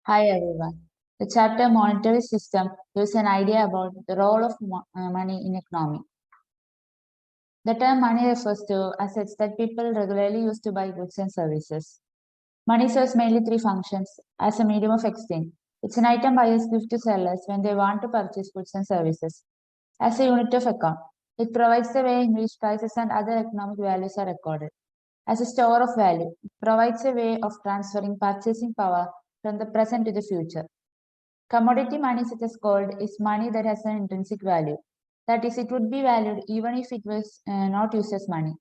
Hi everyone. The chapter Monetary System gives an idea about the role of money in economy. The term money refers to assets that people regularly use to buy goods and services. Money serves mainly three functions as a medium of exchange. It's an item buyers give to sellers when they want to purchase goods and services. As a unit of account, it provides the way in which prices and other economic values are recorded. As a store of value, it provides a way of transferring purchasing power from the present to the future. Commodity money, such as gold, is money that has an intrinsic value. That is, it would be valued even if it was not used as money.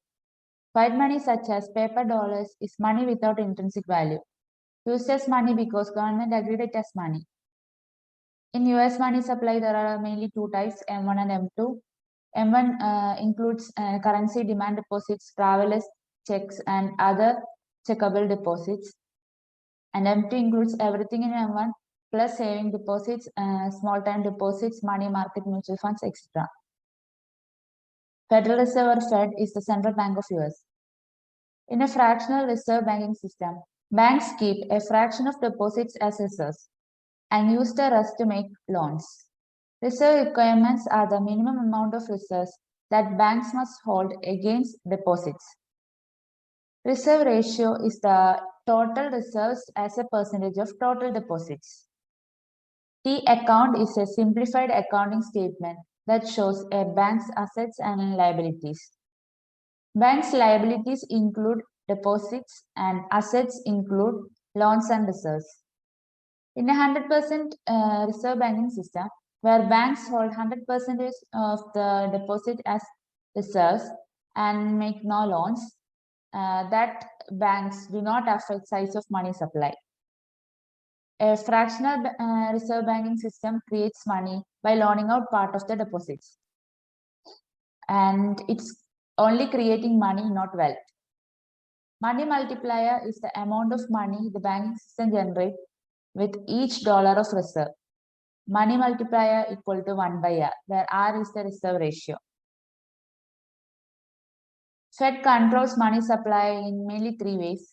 Fiat money, such as paper dollars, is money without intrinsic value, used as money because government agreed it as money. In US money supply, there are mainly two types, M1 and M2. M1 includes currency demand deposits, travelers checks, and other checkable deposits. And M2 includes everything in M1 plus saving deposits, small time deposits, money market mutual funds, etc. Federal Reserve or Fed is the central bank of US. In a fractional reserve banking system, banks keep a fraction of deposits as reserves and use the rest to make loans. Reserve requirements are the minimum amount of reserves that banks must hold against deposits. Reserve ratio is the total reserves as a percentage of total deposits. T account is a simplified accounting statement that shows a bank's assets and liabilities. Bank's liabilities include deposits and assets include loans and reserves. In a 100% reserve banking system, where banks hold 100% of the deposit as reserves and make no loans, that banks do not affect size of money supply. A fractional reserve banking system creates money by loaning out part of the deposits. And it's only creating money, not wealth. Money multiplier is the amount of money the banking system generates with each dollar of reserve. Money multiplier equal to 1 by R, where R is the reserve ratio. Fed controls money supply in mainly three ways.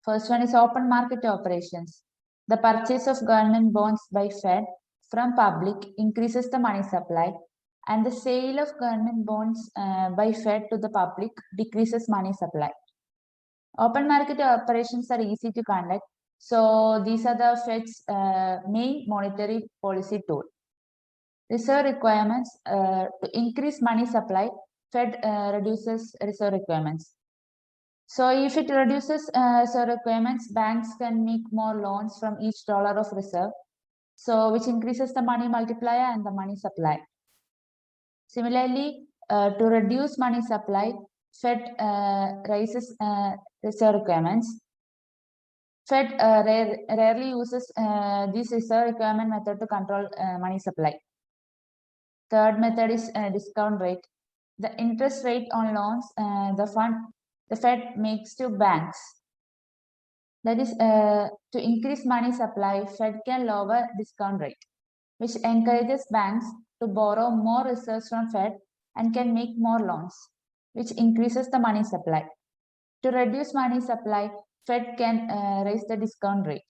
First one is open market operations. The purchase of government bonds by Fed from public increases the money supply, and the sale of government bonds by Fed to the public decreases money supply. Open market operations are easy to conduct, so these are the Fed's main monetary policy tool. Reserve requirements to increase money supply, Fed reduces reserve requirements. So if it reduces reserve requirements, banks can make more loans from each dollar of reserve, so which increases the money multiplier and the money supply. Similarly, to reduce money supply, Fed raises reserve requirements. Fed rarely uses this reserve requirement method to control money supply. Third method is discount rate. The interest rate on loans the Fed makes to banks. That is, to increase money supply, Fed can lower discount rate, which encourages banks to borrow more reserves from Fed and can make more loans, which increases the money supply. To reduce money supply, Fed can raise the discount rate.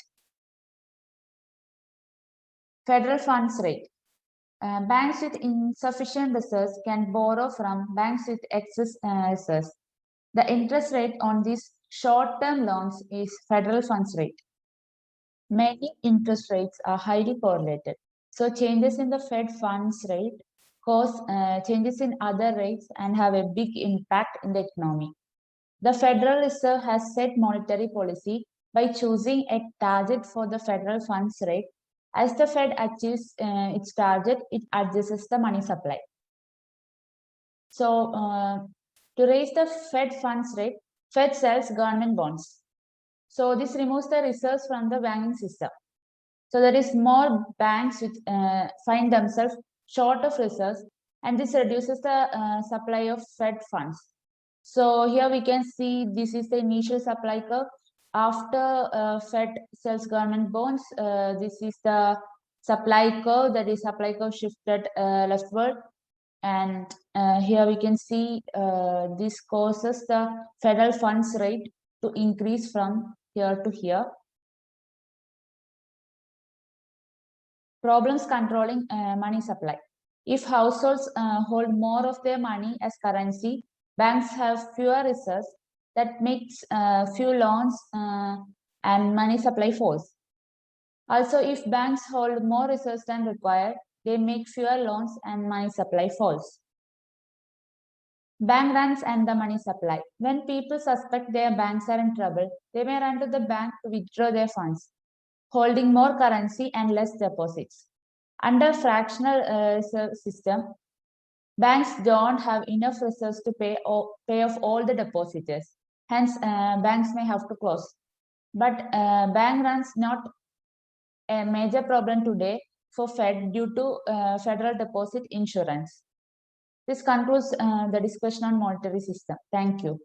Federal funds rate. Banks with insufficient reserves can borrow from banks with excess reserves. The interest rate on these short-term loans is federal funds rate. Many interest rates are highly correlated. So changes in the Fed funds rate cause changes in other rates and have a big impact in the economy. The Federal Reserve has set monetary policy by choosing a target for the federal funds rate. As the Fed achieves its target, it adjusts the money supply. So to raise the Fed funds rate, Fed sells government bonds. So this removes the reserves from the banking system. So there is more banks which find themselves short of reserves, and this reduces the supply of Fed funds. So here we can see this is the initial supply curve. After Fed sells government bonds, this is the supply curve, that is supply curve shifted leftward. And here we can see this causes the federal funds rate to increase from here to here. Problems controlling money supply. If households hold more of their money as currency, banks have fewer reserves. That makes few loans and money supply falls. Also, if banks hold more reserves than required, they make fewer loans and money supply falls. Bank runs and the money supply. When people suspect their banks are in trouble, they may run to the bank to withdraw their funds, holding more currency and less deposits. Under fractional reserve system, banks don't have enough reserves to pay off all the depositors. Hence, banks may have to close. But bank runs not a major problem today for Fed due to Federal Deposit Insurance. This concludes the discussion on monetary system. Thank you.